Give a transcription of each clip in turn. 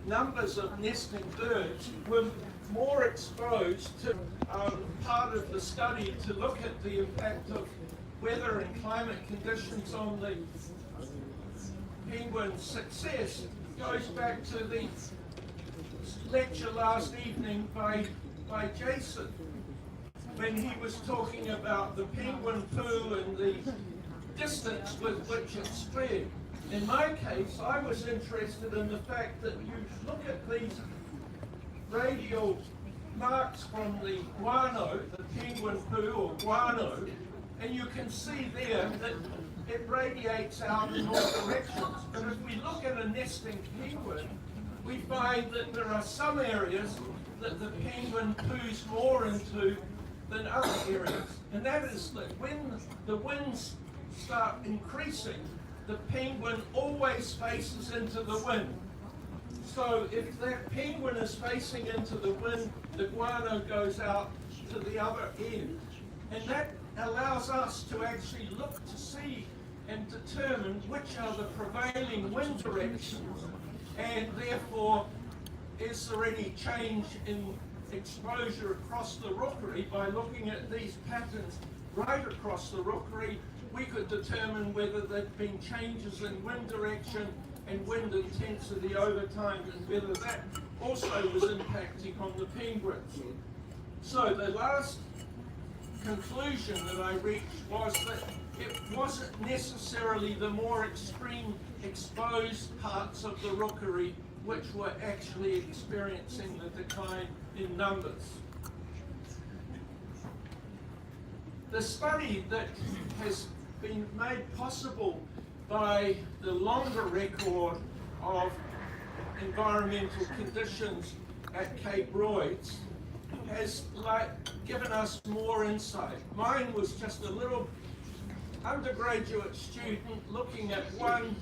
numbers of nesting birds were more exposed to part of the study to look at the impact of weather and climate conditions on the penguin's success goes back to the lecture last evening by Jason, when he was talking about the penguin poo and the distance with which it spread. In my case, I was interested in the fact that you look at these radial marks from the guano, the penguin poo or guano, and you can see there that it radiates out in all directions. But if we look at a nesting penguin, we find that there are some areas that the penguin poos more into than other areas. And that is that when the winds start increasing, the penguin always faces into the wind. So if that penguin is facing into the wind, the guano goes out to the other end. And that allows us to actually look to see and determine which are the prevailing wind directions, and therefore is there any change in exposure across the rookery. By looking at these patterns right across the rookery, we could determine whether there'd been changes in wind direction and wind intensity over time, and whether that also was impacting on the penguins. So the last conclusion that I reached was that it wasn't necessarily the more extreme exposed parts of the rookery which were actually experiencing the decline in numbers. The study that has been made possible by the longer record of environmental conditions at Cape Royds has given us more insight. Mine was just a little undergraduate student looking at one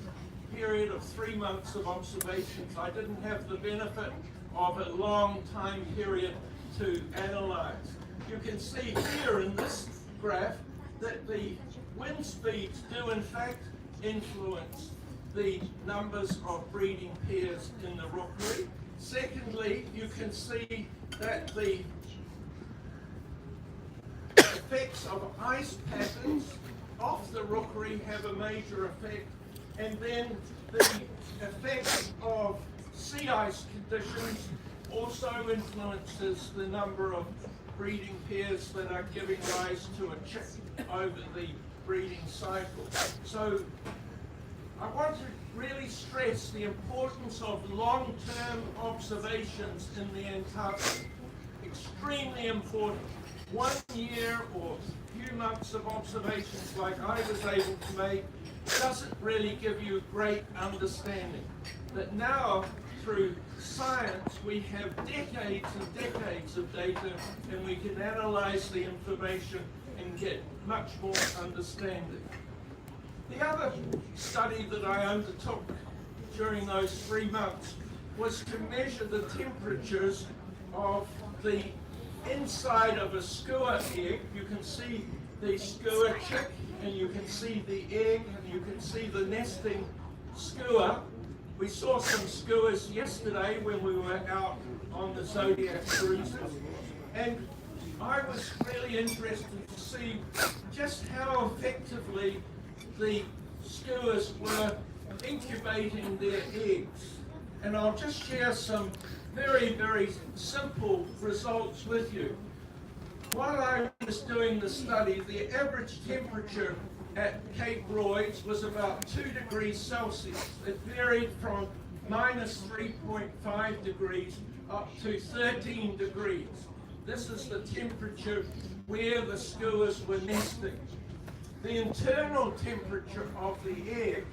period of 3 months of observations. I didn't have the benefit of a long time period to analyze. You can see here in this graph that the wind speeds do in fact influence the numbers of breeding pairs in the rookery. Secondly, you can see that the effects of ice patterns off the rookery have a major effect, and then the effect of sea ice conditions also influences the number of breeding pairs that are giving rise to a chick over the breeding cycle. So I want to really stress the importance of long-term observations in the Antarctic. Extremely important. 1 year or few months of observations like I was able to make doesn't really give you great understanding. But now, through science, we have decades and decades of data, and we can analyze the information and get much more understanding. The other study that I undertook during those 3 months was to measure the temperatures of the inside of a skua egg. You can see the skua chick, and you can see the egg, and you can see the nesting skua. We saw some skuas yesterday when we were out on the Zodiac cruises, and I was really interested to see just how effectively the skuas were incubating their eggs. And I'll just share some very, very simple results with you. While I was doing the study, the average temperature at Cape Royds was about 2 degrees Celsius. It varied from minus 3.5 degrees up to 13 degrees. This is the temperature where the skuas were nesting. The internal temperature of the egg,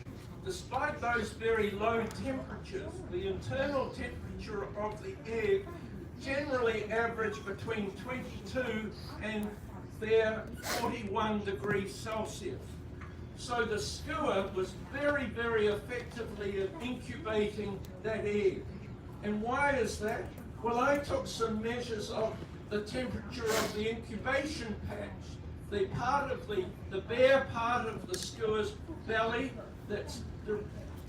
despite those very low temperatures, the internal temperature of the egg generally averaged between 22 and 41 degrees Celsius. So the skua was very, very effectively at incubating that egg. And why is that? Well, I took some measures of the temperature of the incubation patch, the part of the bare part of the skua's belly that's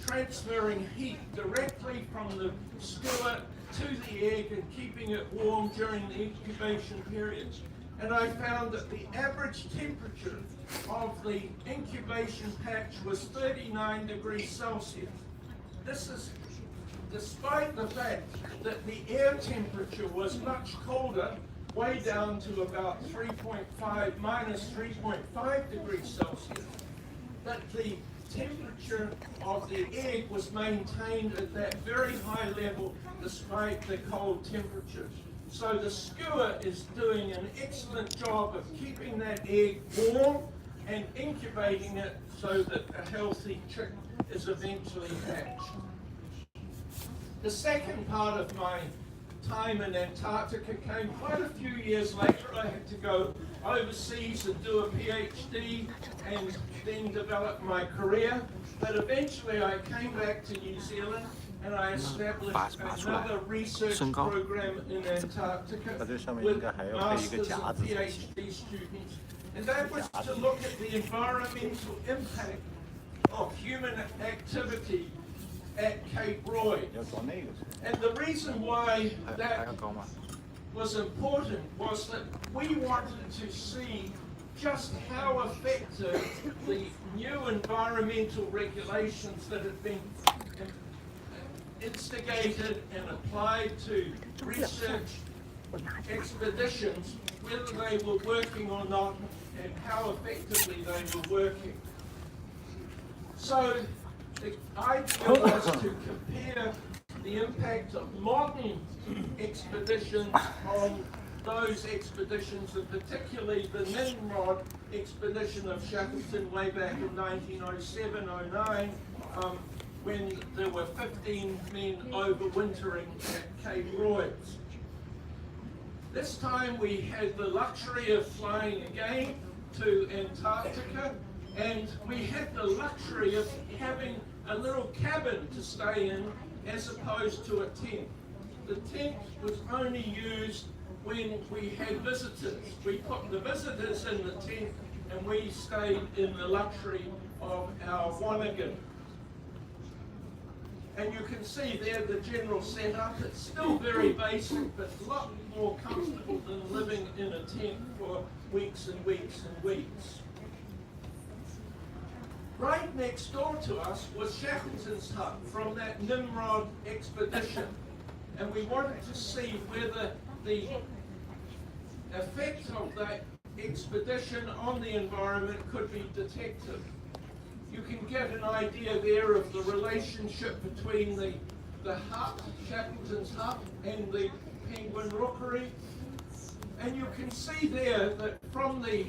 transferring heat directly from the skewer to the egg and keeping it warm during the incubation period. And I found that the average temperature of the incubation patch was 39 degrees Celsius. This is despite the fact that the air temperature was much colder, way down to about minus 3.5 degrees Celsius. But the temperature of the egg was maintained at that very high level despite the cold temperatures. So the skewer is doing an excellent job of keeping that egg warm and incubating it so that a healthy chick is eventually hatched. The second part of my time in Antarctica came quite a few years later. I had to go overseas and do a PhD and then develop my career. But eventually I came back to New Zealand and I established another research program in Antarctica with masters and PhD students. And that was to look at the environmental impact of human activity at Cape Royds. And the reason why that was important was that we wanted to see just how effective the new environmental regulations that had been instigated and applied to research expeditions, whether they were working or not, and how effectively they were working. So the idea was to compare the impact of modern expeditions on those expeditions, and particularly the Nimrod expedition of Shackleton way back in 1907-09, when there were 15 men overwintering at Cape Royds. This time we had the luxury of flying again to Antarctica, and we had the luxury of having a little cabin to stay in as opposed to a tent. The tent was only used when we had visitors. We put the visitors in the tent and we stayed in the luxury of our wanigan. And you can see there the general setup. It's still very basic, but a lot more comfortable than living in a tent for weeks and weeks and weeks. Right next door to us was Shackleton's hut from that Nimrod expedition. And we wanted to see whether the effect of that expedition on the environment could be detected. You can get an idea there of the relationship between the hut, Shackleton's hut, and the penguin rookery. And you can see there that from the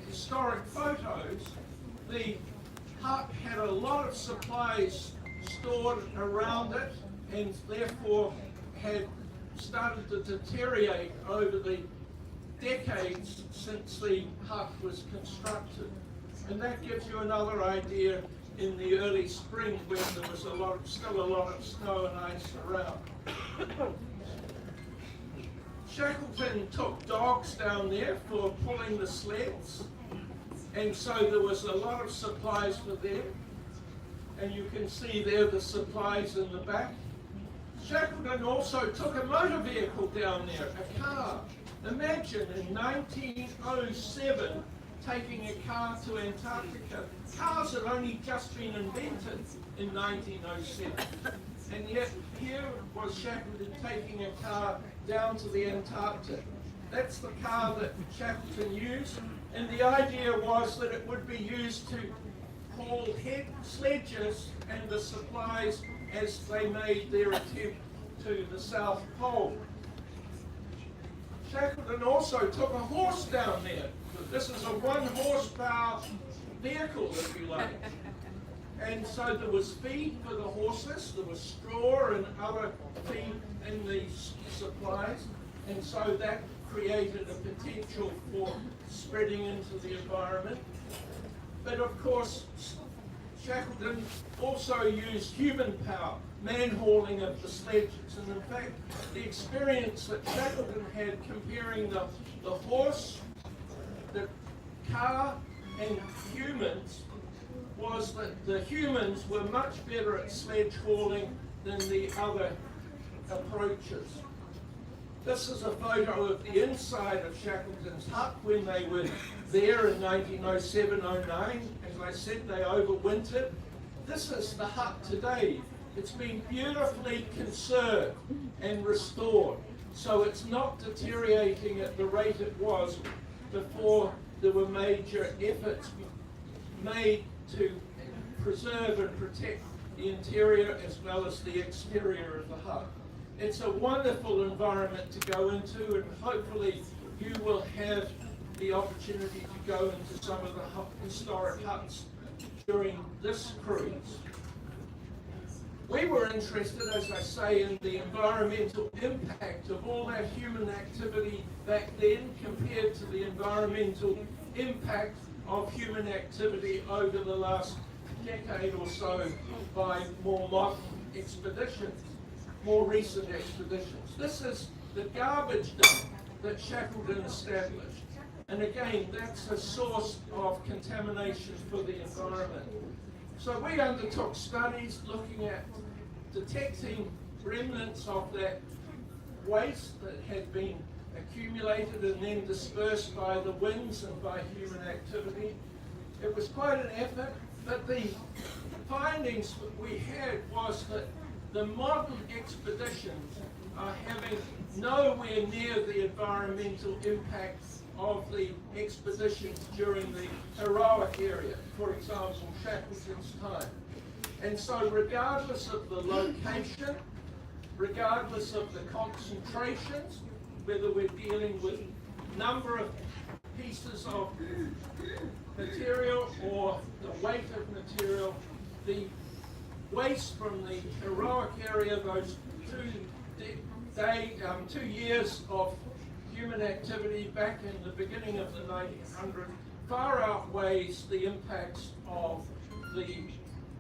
historic photos, the hut had a lot of supplies stored around it and therefore had started to deteriorate over the decades since the hut was constructed. And that gives you another idea in the early spring when there was still a lot of snow and ice around. Shackleton took dogs down there for pulling the sleds, and so there was a lot of supplies for them. And you can see there the supplies in the back. Shackleton also took a motor vehicle down there, a car. Imagine in 1907 taking a car to Antarctica. Cars had only just been invented in 1907. And yet here was Shackleton taking a car down to the Antarctic. That's the car that Shackleton used. And the idea was that it would be used to haul sledges and the supplies as they made their attempt to the South Pole. Shackleton also took a horse down there. This is a 1-horsepower vehicle, if you like. And so there was feed for the horses, there was straw and other feed in the supplies, and so that created a potential for spreading into the environment. But of course, Shackleton also used human power, man-hauling of the sledges. And in fact, the experience that Shackleton had comparing the horse, the car, and humans was that the humans were much better at sledge hauling than the other approaches. This is a photo of the inside of Shackleton's hut when they were there in 1907-09. As I said, they overwintered. This is the hut today. It's been beautifully conserved and restored, so it's not deteriorating at the rate it was before there were major efforts made to preserve and protect the interior as well as the exterior of the hut. It's a wonderful environment to go into, and hopefully you will have the opportunity to go into some of the historic huts during this cruise. We were interested, as I say, in the environmental impact of all that human activity back then compared to the environmental impact of human activity over the last decade or so by more modern expeditions, more recent expeditions. This is the garbage dump that Shackleton established. And again, that's a source of contamination for the environment. So we undertook studies looking at detecting remnants of that waste that had been accumulated and then dispersed by the winds and by human activity. It was quite an effort, but the findings that we had was that the modern expeditions are having nowhere near the environmental impacts of the expeditions during the heroic era, for example, Shackleton's time. And so regardless of the location, regardless of the concentrations, whether we're dealing with number of pieces of material or the weight of material, the waste from the heroic area, those 2 years of human activity back in the beginning of the 1900s, far outweighs the impacts of the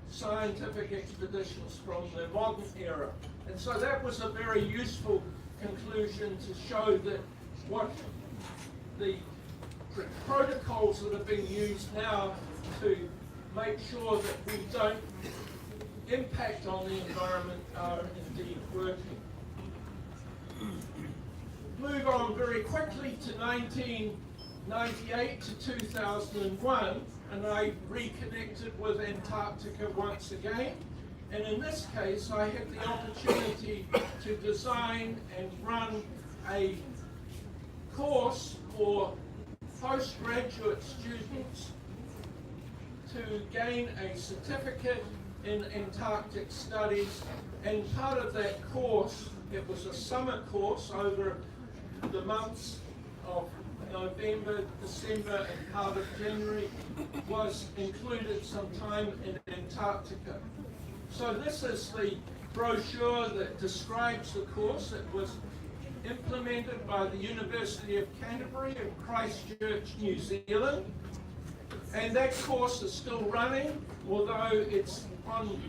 scientific expeditions from the modern era. And so that was a very useful conclusion to show that what the protocols that are being used now to make sure that we don't impact on the environment are indeed working. Move on very quickly to 1998 to 2001, and I reconnected with Antarctica once again. And in this case, I had the opportunity to design and run a course for postgraduate students to gain a certificate in Antarctic studies. And part of that course, it was a summer course over the months of November, December, and part of January, was included some time in Antarctica. So this is the brochure that describes the course. It was implemented by the University of Canterbury in Christchurch, New Zealand. And that course is still running, although it's on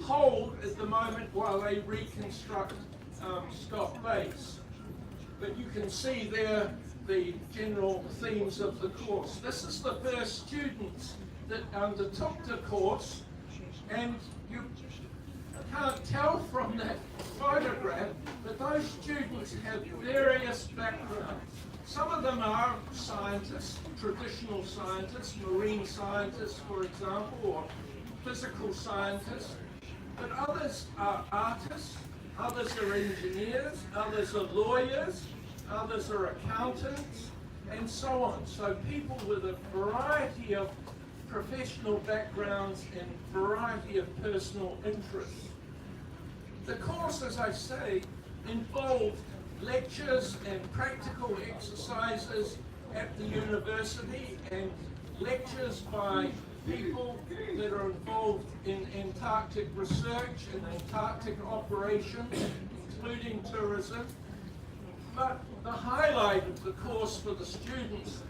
hold at the moment while they reconstruct Scott Base. But you can see there the general themes of the course. This is the first students that undertook the course, and you can't tell from that photograph, but those students have various backgrounds. Some of them are scientists, traditional scientists, marine scientists, for example, or physical scientists, but others are artists, others are engineers, others are lawyers, others are accountants, and so on. So people with a variety of professional backgrounds and variety of personal interests. The course, as I say, involved lectures and practical exercises at the university and lectures by people that are involved in Antarctic research and Antarctic operations, including tourism. But the highlight of the course for the students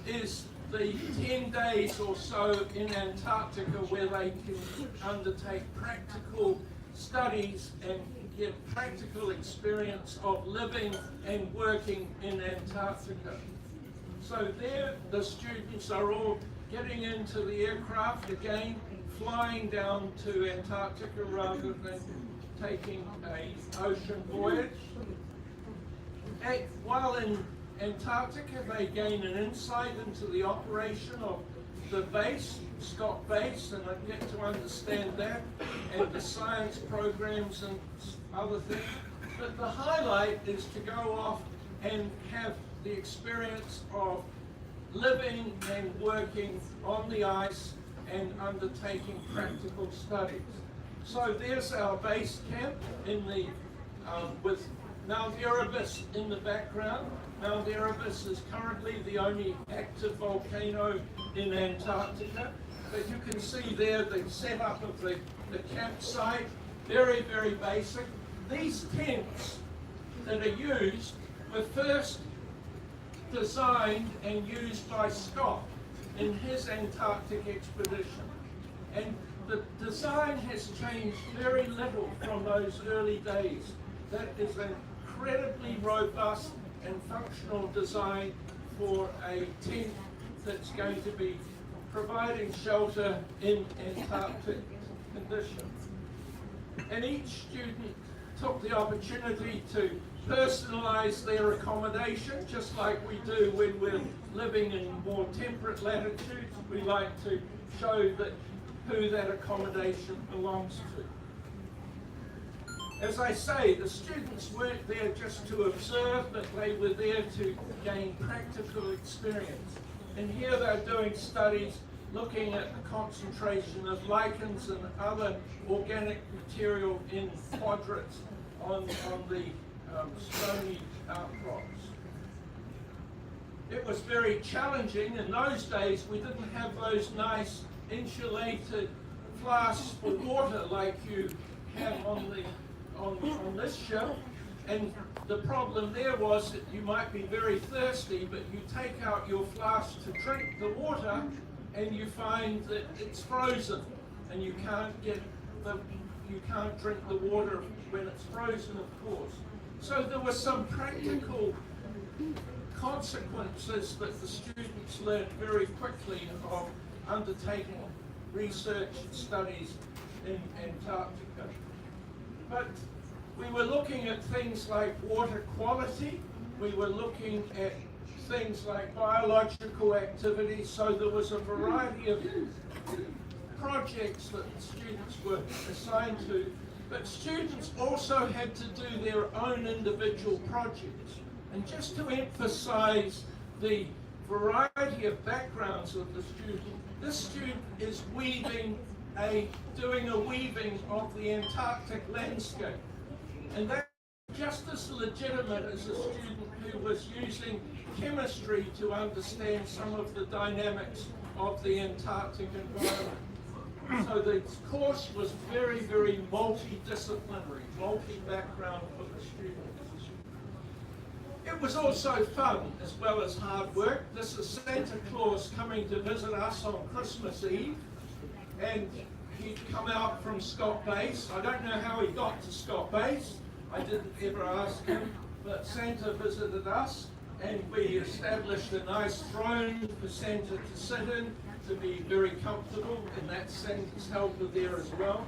is the 10 days or so in Antarctica where they can undertake practical studies and get practical experience of living and working in Antarctica. So there the students are all getting into the aircraft again flying down to Antarctica rather than taking an ocean voyage. While in Antarctica, they gain an insight into the operation of the base, Scott Base, and they get to understand that, and the science programs and other things. But the highlight is to go off and have the experience of living and working on the ice and undertaking practical studies. So there's our base camp in the with Mount Erebus in the background. Mount Erebus is currently the only active volcano in Antarctica. But you can see there the setup of the campsite, very, very basic. These tents that are used were first designed and used by Scott in his Antarctic expedition. And the design has changed very little from those early days. That is an incredibly robust and functional design for a tent that's going to be providing shelter in Antarctic conditions. And each student took the opportunity to personalize their accommodation, just like we do when we're living in more temperate latitudes. We like to show that who that accommodation belongs to. As I say, the students weren't there just to observe, but they were there to gain practical experience. And here they're doing studies looking at the concentration of lichens and other organic material in quadrates on the stony outcrops. It was very challenging. In those days, we didn't have those nice insulated flasks for water like you have on this ship. And the problem there was that you might be very thirsty, but you take out your flask to drink the water, and you find that it's frozen, and you can't drink the water when it's frozen, of course. So there were some practical consequences that the students learned very quickly of undertaking research and studies in Antarctica. But we were looking at things like water quality, we were looking at things like biological activity, so there was a variety of projects that the students were assigned to, but students also had to do their own individual projects. And just to emphasize the variety of backgrounds of the student, this student is doing a weaving of the Antarctic landscape. And that's just as legitimate as a student who was using chemistry to understand some of the dynamics of the Antarctic environment. So the course was very, very multidisciplinary, multi-background for the students. It was also fun as well as hard work. This is Santa Claus coming to visit us on Christmas Eve, and he'd come out from Scott Base. I don't know how he got to Scott Base. I didn't ever ask him, but Santa visited us, and we established a nice throne for Santa to sit in, to be very comfortable, and that Santa's helper there as well.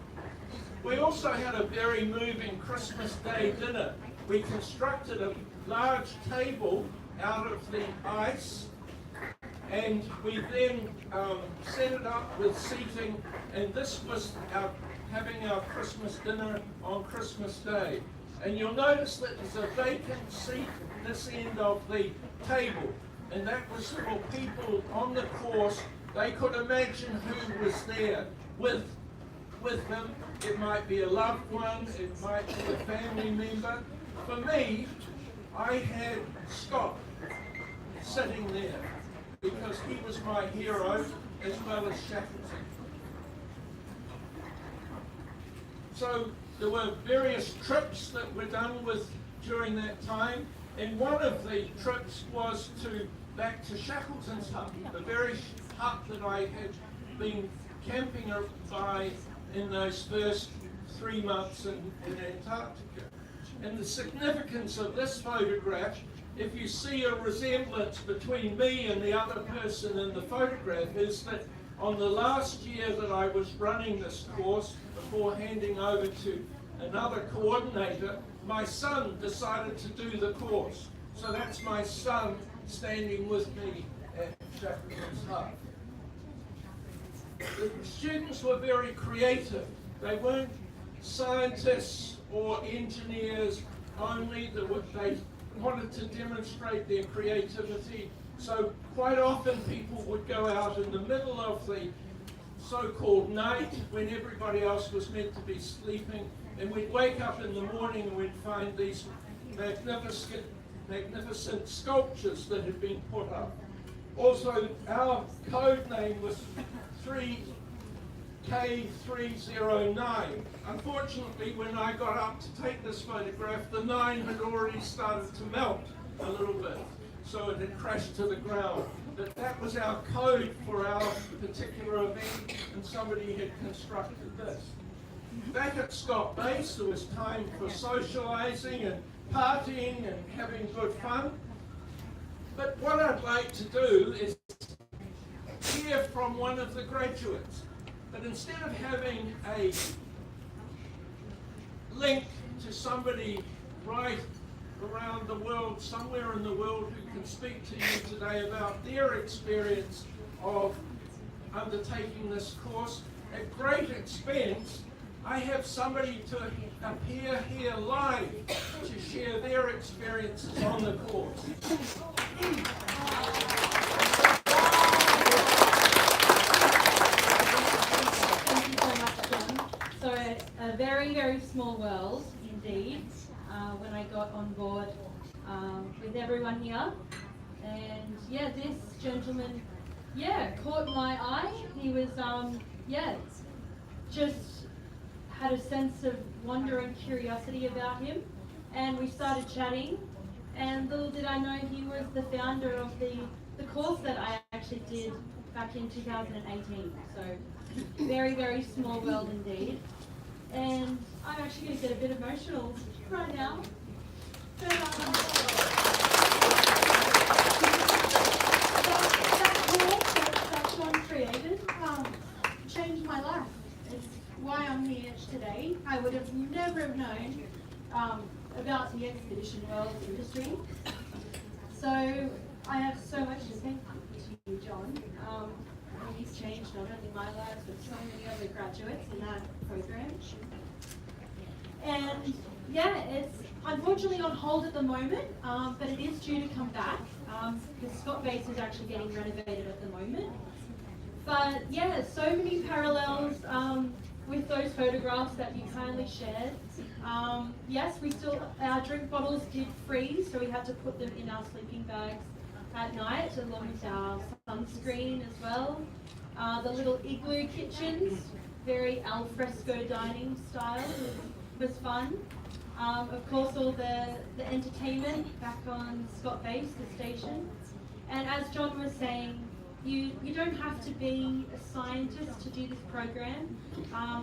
We also had a very moving Christmas Day dinner. We constructed a large table out of the ice, and we then set it up with seating, and this was having our Christmas dinner on Christmas Day. And you'll notice that there's a vacant seat at this end of the table, and that was for people on the course. They could imagine who was there with them. It might be a loved one, it might be a family member. For me, I had Scott sitting there because he was my hero as well as Shackleton. So there were various trips that were done during that time, and one of the trips was back to Shackleton's hut, the very hut that I had been camping by in those first 3 months in Antarctica. And the significance of this photograph, if you see a resemblance between me and the other person in the photograph, is that On the last year that I was running this course, before handing over to another coordinator, my son decided to do the course. So that's my son standing with me at Shackleton's Hut. The students were very creative. They weren't scientists or engineers only. They wanted to demonstrate their creativity. So quite often people would go out in the middle of the so-called night when everybody else was meant to be sleeping, and we'd wake up in the morning and we'd find these magnificent sculptures that had been put up. Also, our code name was 3K309. Unfortunately, when I got up to take this photograph, the 9 had already started to melt a little bit, so it had crashed to the ground. But that was our code for our particular event, and somebody had constructed this. Back at Scott Base, there was time for socialising and partying and having good fun. But what I'd like to do is hear from one of the graduates. But instead of having a link to somebody right around the world, somewhere in the world, who can speak to you today about their experience of undertaking this course at great expense, I have somebody to appear here live to share their experiences on the course. Thank you so much, John. So a very, very small world indeed when I got on board with everyone here. And yeah, this gentleman, caught my eye. He was, just had a sense of wonder and curiosity about him. And we started chatting. And little did I know he was the founder of the course that I actually did back in 2018. So very, very small world indeed. And I'm actually going to get a bit emotional right now. But, that course that John created changed my life. It's why I'm here today. I would have never known about the expedition world industry. So I have so much to thank you, John. He's changed not only my life, but so many other graduates in that program. And it's unfortunately on hold at the moment, but it is due to come back. The Scott Base is actually getting renovated at the moment. But so many parallels with those photographs that you kindly shared. Yes, our drink bottles did freeze, so we had to put them in our sleeping bags at night, along with our sunscreen as well. The little igloo kitchens, very al fresco dining style, was fun. Of course, all the entertainment back on Scott Base, the station. And as John was saying, you don't have to be a scientist to do this program.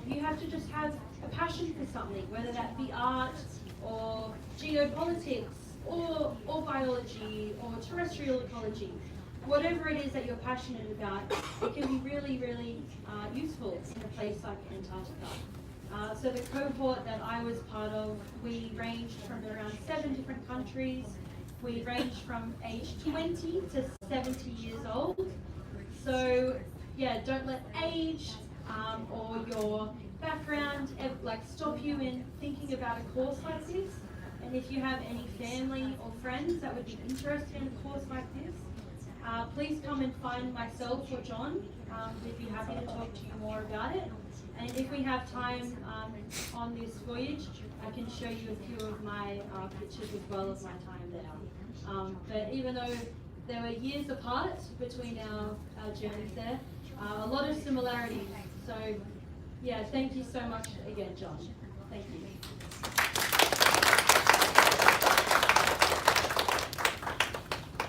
You have to just have a passion for something, whether that be art or geopolitics or biology or terrestrial ecology. Whatever it is that you're passionate about, it can be really, really useful in a place like Antarctica. So the cohort that I was part of, we ranged from around 7 different countries. We ranged from age 20 to 70 years old. So don't let age or your background stop you in thinking about a course like this. And if you have any family or friends that would be interested in a course like this, please come and find myself or John. We'd be happy to talk to you more about it. And if we have time on this voyage, I can show you a few of my pictures as well of my time there. But even though there were years apart between our journeys there, a lot of similarities. So thank you so much again, John. Thank you.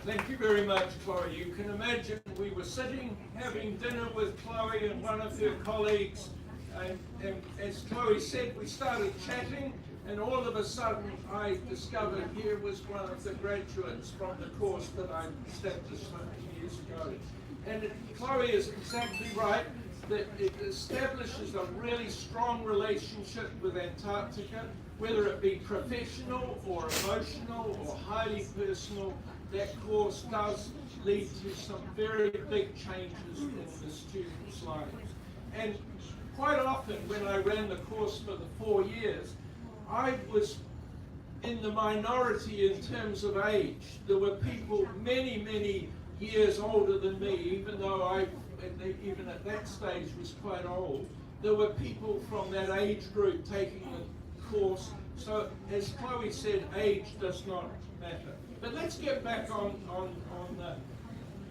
Thank you very much, Chloe. You can imagine we were sitting having dinner with Chloe and one of her colleagues, and as Chloe said, we started chatting, and all of a sudden I discovered here was one of the graduates from the course that I established 20 years ago. And Chloe is exactly right that it establishes a really strong relationship with Antarctica, whether it be professional or emotional or highly personal. That course does lead to some very big changes in the students' lives. And quite often when I ran the course for the 4 years, I was in the minority in terms of age. There were people many years older than me, even though I, even at that stage, was quite old. There were people from that age group taking the course. So, as Chloe said, age does not matter. But let's get back on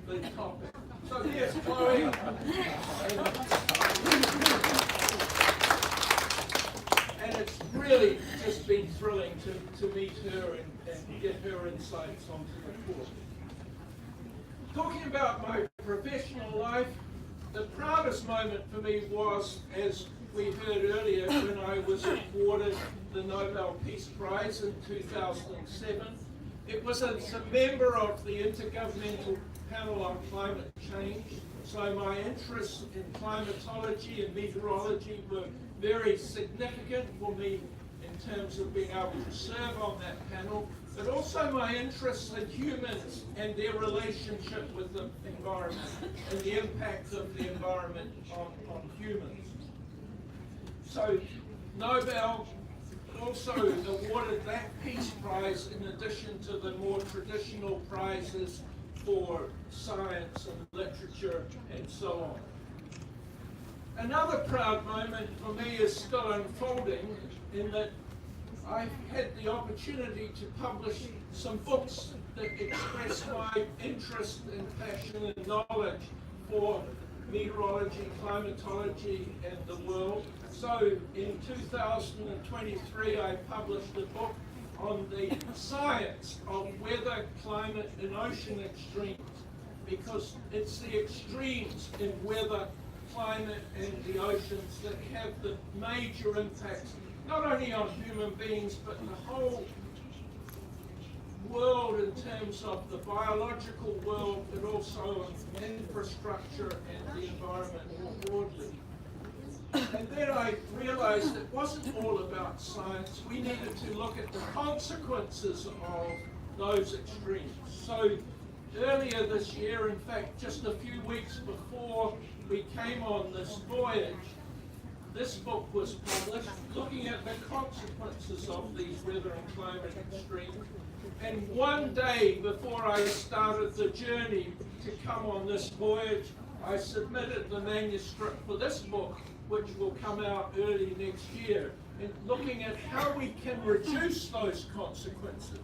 the topic. So here's Chloe. And it's really just been thrilling to meet her and get her insights onto the course. Talking about my professional life, the proudest moment for me was, as we heard earlier, when I was awarded the Nobel Peace Prize in 2007. It was as a member of the Intergovernmental Panel on Climate Change, so my interests in climatology and meteorology were very significant for me in terms of being able to serve on that panel, but also my interests in humans and their relationship with the environment and the impact of the environment on humans. So Nobel also awarded that Peace Prize in addition to the more traditional prizes for science and literature and so on. Another proud moment for me is still unfolding in that I've had the opportunity to publish some books that express my interest and passion and knowledge for meteorology, climatology, and the world. So in 2023, I published a book on the science of weather, climate, and ocean extremes, because it's the extremes in weather, climate, and the oceans that have the major impacts, not only on human beings, but the whole world in terms of the biological world, but also on infrastructure and the environment more broadly. And then I realized it wasn't all about science. We needed to look at the consequences of those extremes. So earlier this year, in fact, just a few weeks before we came on this voyage, this book was published, looking at the consequences of these weather and climate extremes. And one day before I started the journey to come on this voyage, I submitted the manuscript for this book, which will come out early next year, and looking at how we can reduce those consequences.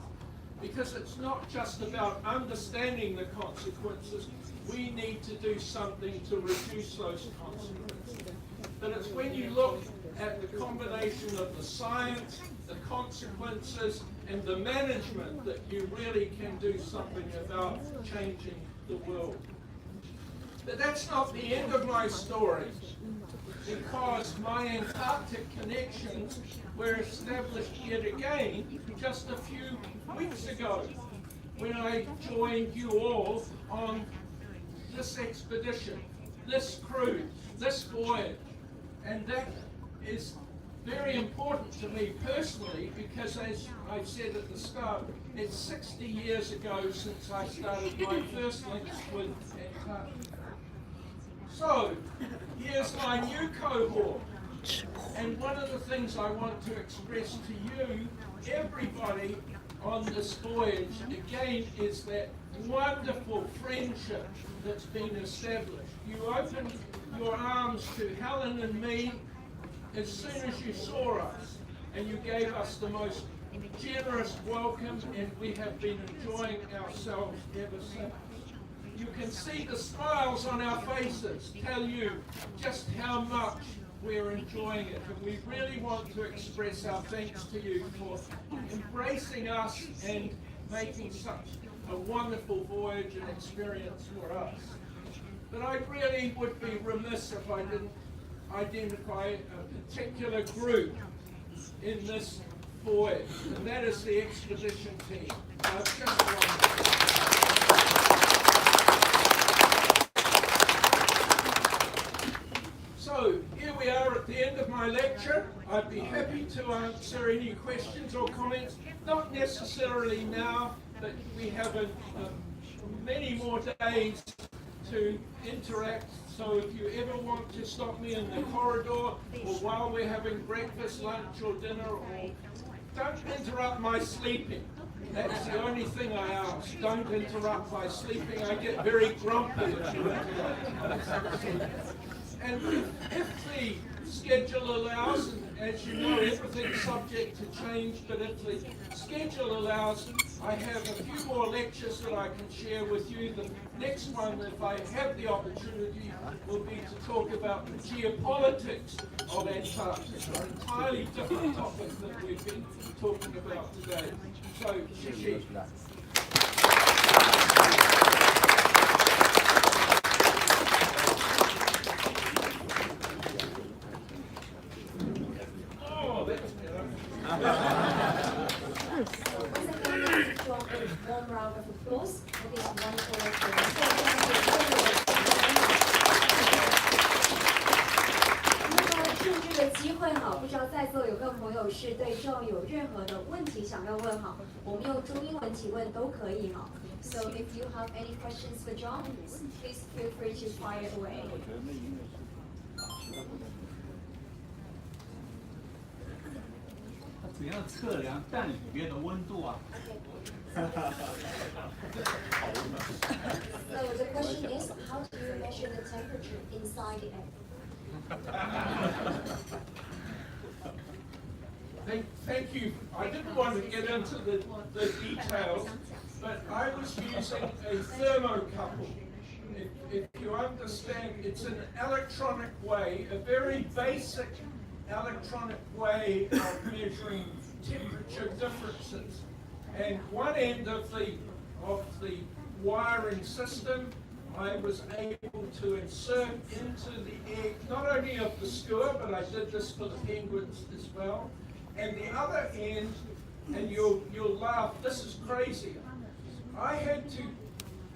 Because it's not just about understanding the consequences, we need to do something to reduce those consequences. But it's when you look at the combination of the science, the consequences, and the management that you really can do something about changing the world. But that's not the end of my story, because my Antarctic connections were established yet again just a few weeks ago when I joined you all on this expedition, this cruise, this voyage. And that is very important to me personally, because as I said at the start, it's 60 years ago since I started my first links with Antarctica. So, here's my new cohort. And one of the things I want to express to you, everybody on this voyage, again, is that wonderful friendship that's been established. You opened your arms to Helen and me as soon as you saw us, and you gave us the most generous welcome, and we have been enjoying ourselves ever since. You can see the smiles on our faces tell you just how much we're enjoying it, and we really want to express our thanks to you for embracing us and making such a wonderful voyage and experience for us. But I really would be remiss if I didn't identify a particular group in this voyage, and that is the expedition team. Just my lecture. I'd be happy to answer any questions or comments. Not necessarily now, but we have many more days to interact. So if you ever want to stop me in the corridor, or while we're having breakfast, lunch, or dinner, or don't interrupt my sleeping. That's the only thing I ask. Don't interrupt my sleeping. I get very grumpy if you interrupt. And if the schedule allows, and as you know, everything's subject to change, but if the schedule allows, I have a few more lectures that I can share with you. The next one, if I have the opportunity, will be to talk about the geopolitics of Antarctica, an entirely different topic that we've been talking about today. So, Shishi. Oh, that's better. Warm round of applause for this wonderful lecture. 那么趁这个机会哈，不知道在座有个朋友是对John有任何的问题想要问哈，我们用中英文提问都可以哈。So if you have any questions for John, please feel free to fire away. 怎样测量蛋里面的温度啊？ So the question is, how do you measure the temperature inside the egg? Thank you. I didn't want to get into the details, but I was using a thermocouple. If you understand, it's an electronic way, a very basic electronic way of measuring temperature differences. And one end of the wiring system, I was able to insert into the egg, not only of the skua, but I did this for the penguins as well. And the other end, and you'll laugh, this is crazy. I had to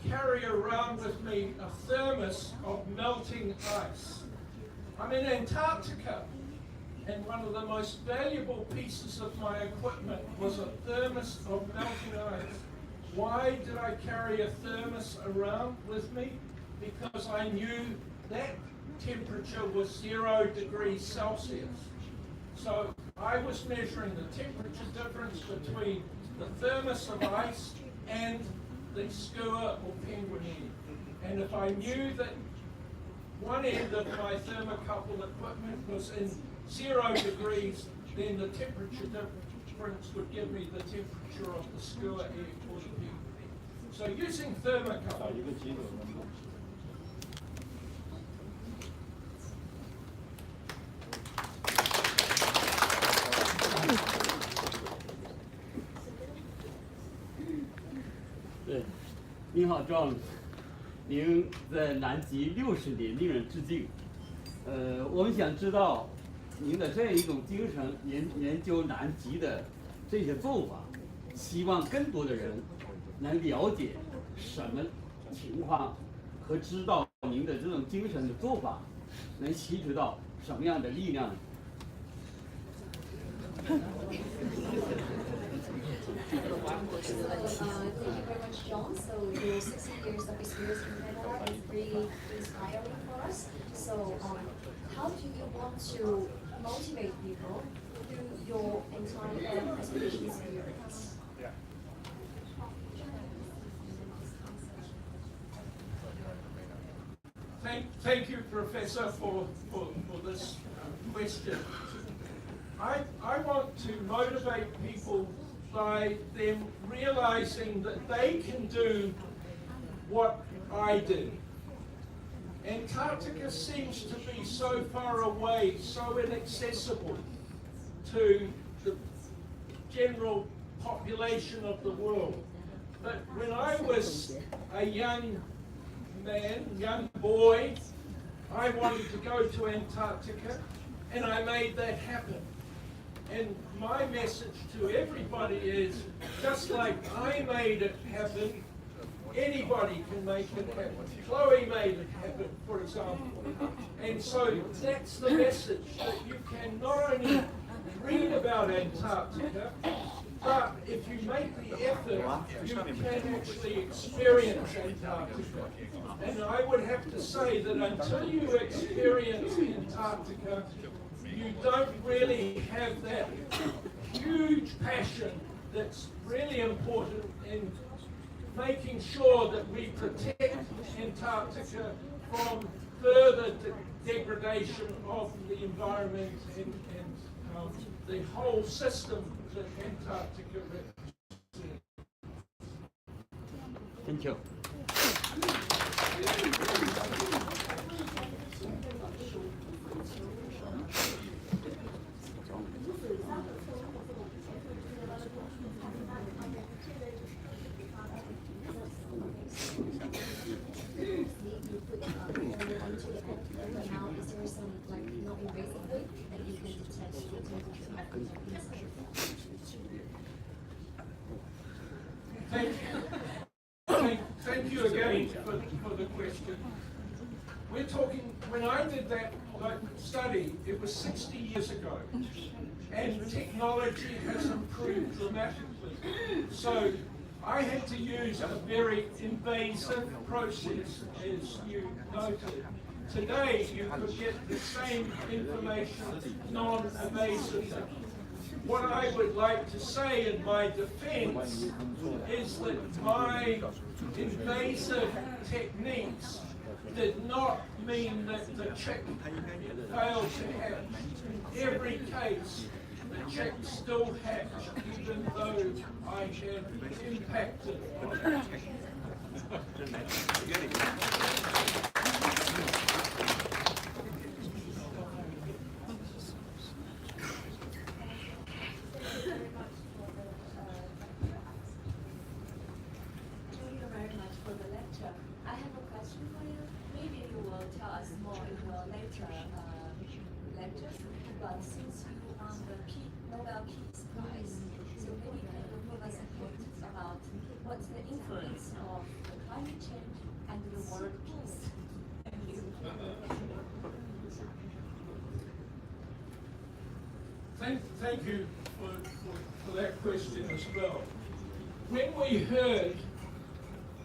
carry around with me a thermos of melting ice. I'm in Antarctica, and one of the most valuable pieces of my equipment was a thermos of melting ice. Why did I carry a thermos around with me? Because I knew that temperature was 0 degrees Celsius. So I was measuring the temperature difference between the thermos of ice and the skua or penguin end. And if I knew that one end of my thermocouple equipment was in 0 degrees, then the temperature difference would give me the temperature of the skua egg or the penguin egg. So using thermocouple.对，您好 ，John， 您在南极60年，令人致敬。我们想知道您的这样一种精神，研究南极的这些做法，希望更多的人能了解什么情况和知道您的这种精神的做法，能吸取到什么样的力量。Thank you very much, John. So your 60 years of experience in Canada is really inspiring for us. So how do you want to motivate people through your entire expedition experience? Thank you, Professor, for this question. I want to motivate people by them realizing that they can do what I did. Antarctica seems to be so far away, so inaccessible to the general population of the world. But when I was a young man, young boy, I wanted to go to Antarctica, and I made that happen. And my message to everybody is, just like I made it happen, Anybody can make it happen. Chloe made it happen, for example. And so that's the message, that you can not only read about Antarctica, but if you make the effort, you can actually experience Antarctica. And I would have to say that until you experience Antarctica, you don't really have that huge passion that's really important in making sure that we protect Antarctica from further degradation of the environment and the whole system that Antarctica represents. Thank you. Thank you again for the question. We're talking, when I did that study, it was 60 years ago, and technology has improved dramatically. So I had to use a very invasive process, as you noted. Today, you could get the same information non-invasively. What I would like to say in my defense is that my invasive techniques did not mean that the chick failed to hatch. In every case, the chick still hatched, even though I had impacted on it. But since you won the Nobel Peace Prize, so maybe can you give us a hint about what's the influence of the climate change and the world peace? Thank you. Thank you for that question as well. When we heard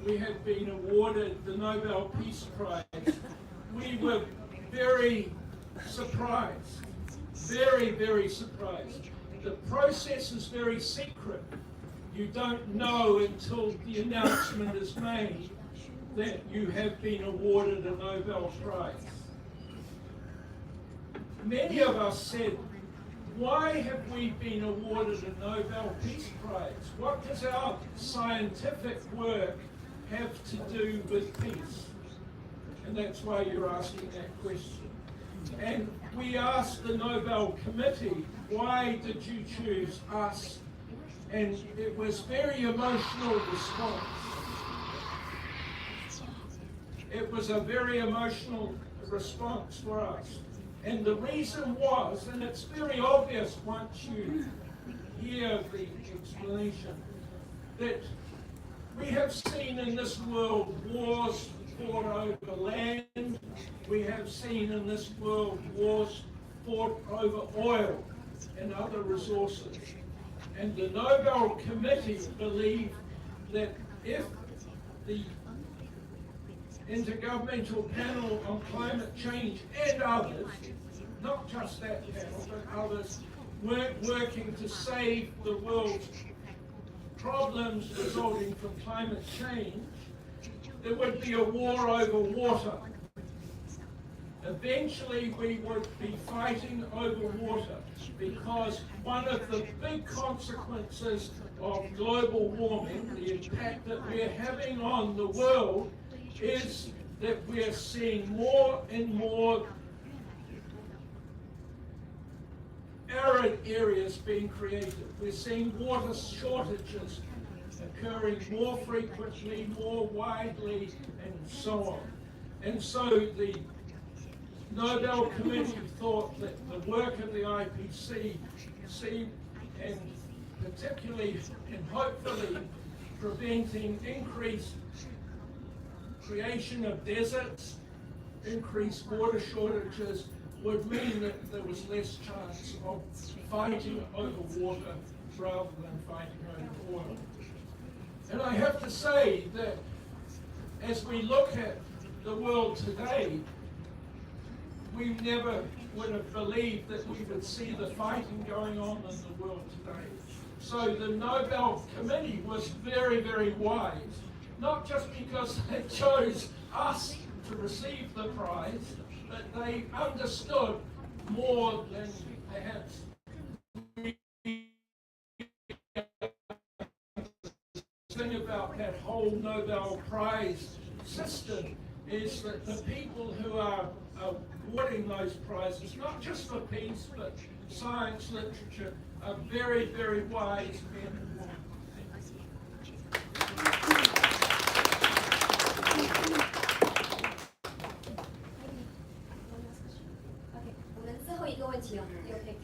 we had been awarded the Nobel Peace Prize, we were very surprised. Very, very surprised. The process is very secret. You don't know until the announcement is made that you have been awarded a Nobel Prize. Many of us said, why have we been awarded a Nobel Peace Prize? What does our scientific work have to do with peace? And that's why you're asking that question. And we asked the Nobel Committee, why did you choose us? And it was very emotional response. It was a very emotional response for us. And the reason was, and it's very obvious once you hear the explanation, that we have seen in this world wars fought over land. We have seen in this world wars fought over oil and other resources. And the Nobel Committee believed that if the Intergovernmental Panel on Climate Change and others, not just that panel, but others, weren't working to save the world's problems resulting from climate change, there would be a war over water. Eventually we would be fighting over water, because one of the big consequences of global warming, the impact that we're having on the world, is that we're seeing more and more arid areas being created. We're seeing water shortages occurring more frequently, more widely, and so on. And so the Nobel Committee thought that the work of the IPCC, and particularly and hopefully preventing increased creation of deserts, increased water shortages would mean that there was less chance of fighting over water rather than fighting over oil. And I have to say that as we look at the world today, we never would have believed that we would see the fighting going on in the world today. So the Nobel Committee was very, very wise, not just because they chose us to receive the prize, but they understood more than perhaps we thing about that whole Nobel Prize system is that the people who are awarding those prizes, not just for peace, but science, literature, are very, very wise men and women. 我们最后一个问题哦 ，Your pick。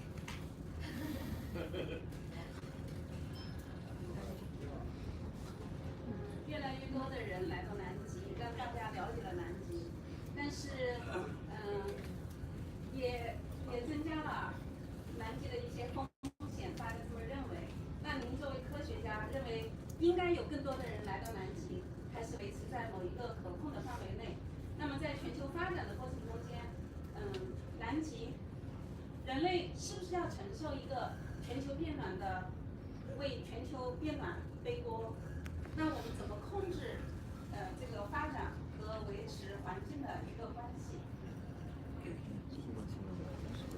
越来越多的人来到南极，让大家了解了南极，但是，也增加了南极的一些风险，大家这么认为。那您作为科学家，认为应该有更多的人来到南极，还是维持在某一个可控的范围内？那么在全球发展的过程中间，南极，人类是不是要承受一个全球变暖的，为全球变暖背锅？那我们怎么控制这个发展和维持环境的一个关系？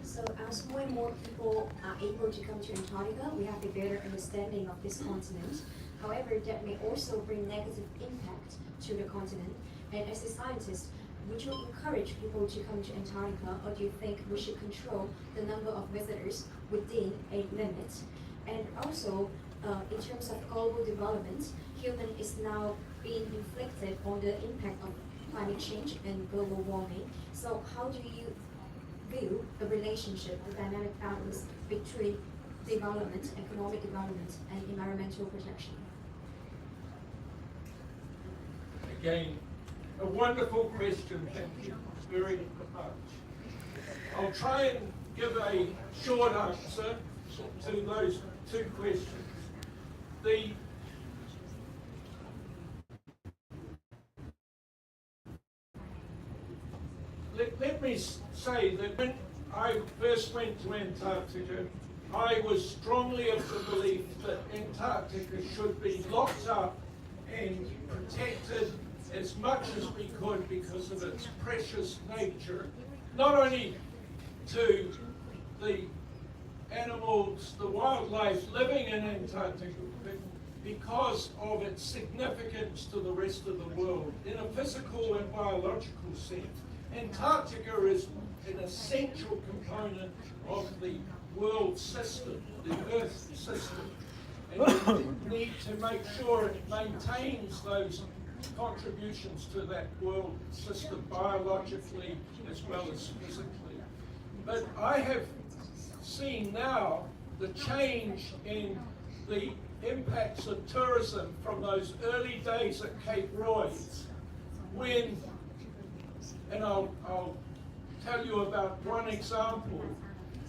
So as more and more people are able to come to Antarctica, we have a better understanding of this continent. However, that may also bring negative impact to the continent. And as a scientist, would you encourage people to come to Antarctica, or do you think we should control the number of visitors within a limit? And also, in terms of global development, human is now being inflicted on the impact of climate change and global warming. So how do you view the relationship, the dynamic balance between development, economic development, and environmental protection? Again, a wonderful question, thank you very much. I'll try and give a short answer to those two questions. Let me say that when I first went to Antarctica, I was strongly of the belief that Antarctica should be locked up and protected as much as we could because of its precious nature, not only to the animals, the wildlife living in Antarctica, but because of its significance to the rest of the world in a physical and biological sense. Antarctica is an essential component of the world system, the Earth system. And we need to make sure it maintains those contributions to that world system biologically as well as physically. But I have seen now the change in the impacts of tourism from those early days at Cape Royds when, and I'll tell you about one example.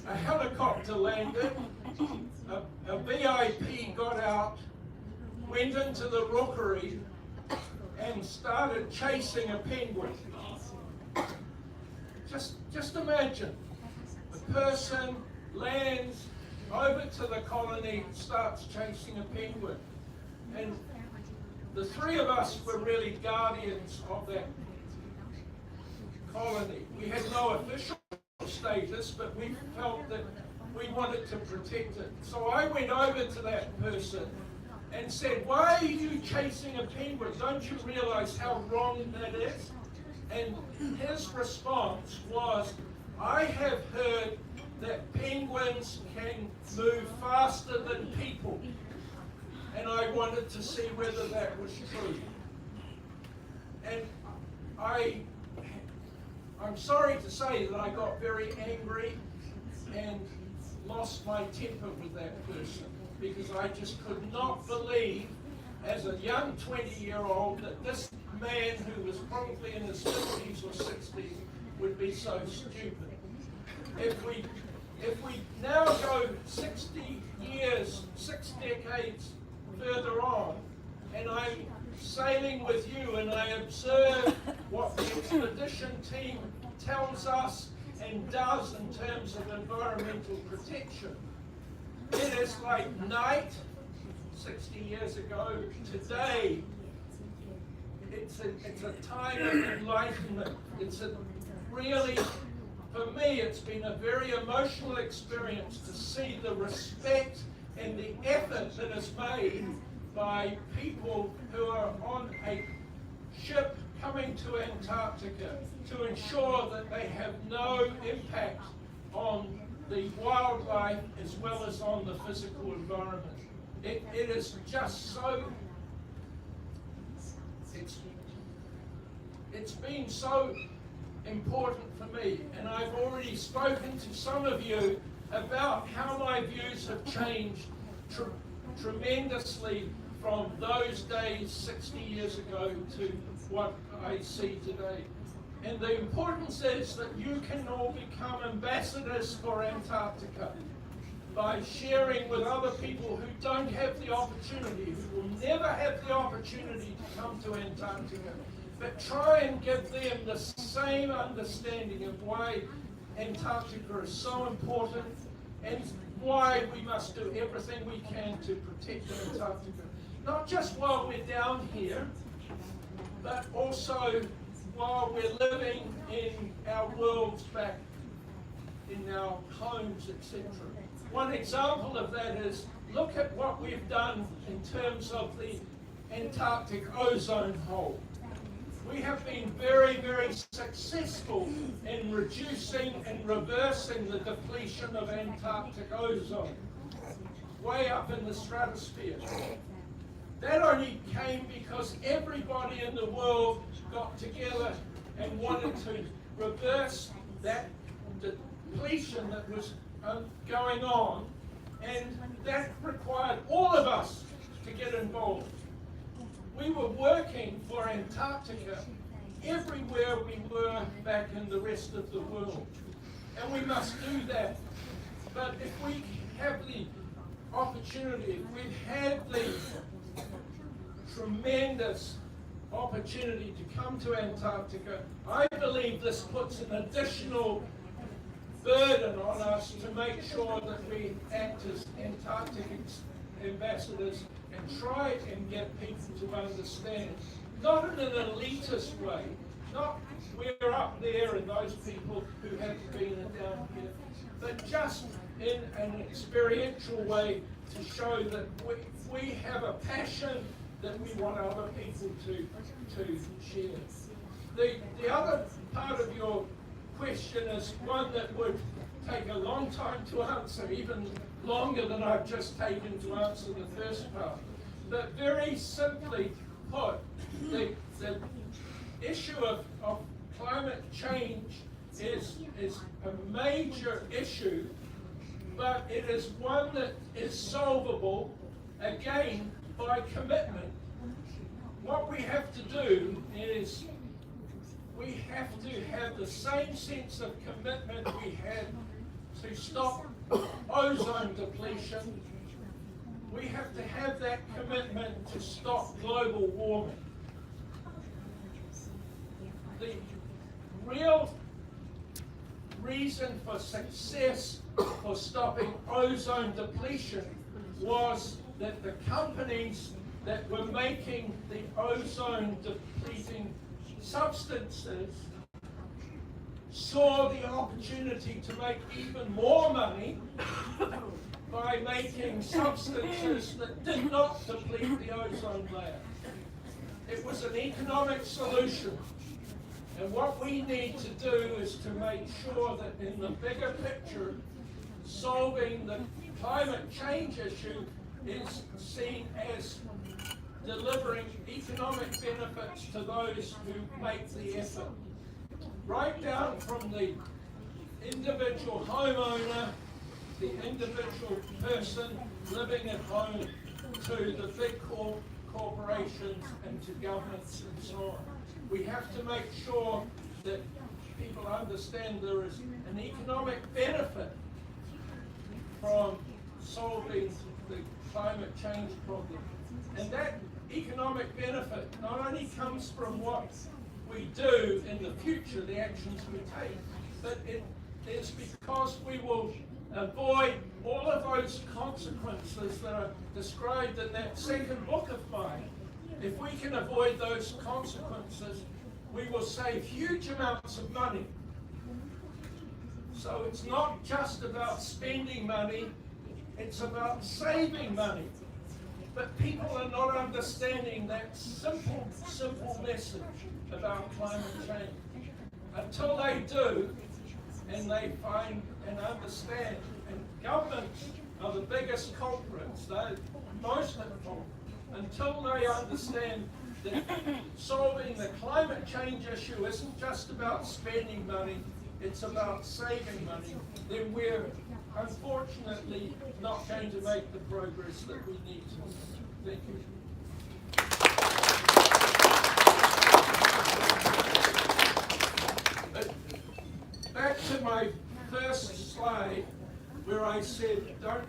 A helicopter landed, a VIP got out, went into the rookery and started chasing a penguin. Just imagine, a person lands over to the colony, starts chasing a penguin. And the three of us were really guardians of that colony. We had no official status, but we felt that we wanted to protect it. So I went over to that person and said, "Why are you chasing a penguin? Don't you realize how wrong that is?" And his response was, "I have heard that penguins can move faster than people." And I wanted to see whether that was true. And I'm sorry to say that I got very angry and lost my temper with that person because I just could not believe, as as a young 20-year-old that this man who was probably in his 50s or 60s would be so stupid. If we now go 60 years, 6 decades further on, and I'm sailing with you and I observe what the expedition team tells us and does in terms of environmental protection, it is like night 60 years ago. Today, it's a time of enlightenment. It's a really, for me, it's been a very emotional experience to see the respect and the effort that is made by people who are on a ship coming to Antarctica to ensure that they have no impact on the wildlife as well as on the physical environment. It is just so, it's been so important for me, and I've already spoken to some of you about how my views have changed tremendously from those days 60 years ago to what I see today. And the importance is that you can all become ambassadors for Antarctica by sharing with other people who don't have the opportunity, who will never have the opportunity to come to Antarctica, but try and give them the same understanding of why Antarctica is so important and why we must do everything we can to protect Antarctica. Not just while we're down here, but also while we're living in our worlds back in our homes, etc. One example of that is, look at what we've done in terms of the Antarctic ozone hole. We have been very, very successful in reducing and reversing the depletion of Antarctic ozone way up in the stratosphere. That only came because everybody in the world got together and wanted to reverse that depletion that was going on, and that required all of us to get involved. We were working for Antarctica everywhere we were back in the rest of the world, and we must do that. But if we have the opportunity, if we've had the tremendous opportunity to come to Antarctica, I believe this puts an additional burden on us to make sure that we act as Antarctic ambassadors and try and get people to understand, not in an elitist way, not we're up there and those people who haven't been down here, but just in an experiential way to show that we have a passion that we want other people to share. The other part of your question is one that would take a long time to answer, even longer than I've just taken to answer the first part. But very simply put, the issue of climate change is a major issue, but it is one that is solvable, again, by commitment. What we have to do is we have to have the same sense of commitment we had to stop ozone depletion. We have to have that commitment to stop global warming. The real reason for success for stopping ozone depletion was that the companies that were making the ozone depleting substances saw the opportunity to make even more money by making substances that did not deplete the ozone layer. It was an economic solution. And what we need to do is to make sure that in the bigger picture, solving the climate change issue is seen as delivering economic benefits to those who make the effort. Right down from the individual homeowner, the individual person living at home, to the big corporations and to governments and so on. We have to make sure that people understand there is an economic benefit from solving the climate change problem. And that economic benefit not only comes from what we do in the future, the actions we take, but it is because we will avoid all of those consequences that are described in that second book of mine. If we can avoid those consequences, we will save huge amounts of money. So it's not just about spending money, it's about saving money. But people are not understanding that simple message about climate change. Until they do, and they find and understand, and governments are the biggest culprits, they're most involved. Until they understand that solving the climate change issue isn't just about spending money, it's about saving money, then we're unfortunately not going to make the progress that we need to. Thank you. Back to my first slide where I said don't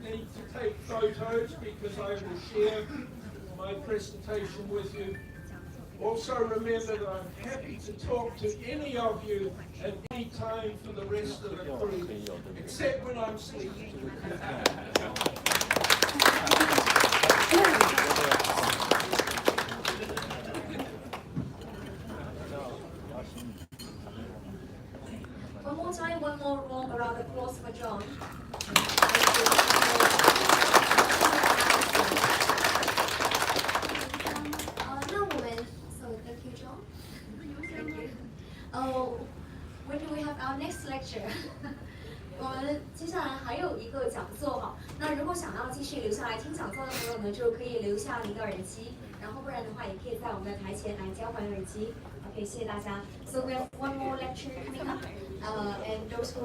need to take photos because I will share my presentation with you. Also remember that I'm happy to talk to any of you at any time for the rest of the crew, except when I'm sleeping. One more time, one more round of applause for John. So thank you, John. Thank you. When do we have our next lecture? 我们接下来还有一个讲座哈。那如果想要继续留下来听讲座的朋友呢，就可以留下您的耳机，然后不然的话，也可以在我们的台前来交换耳机。OK， 谢谢大家。So we have one more lecture coming up, and those who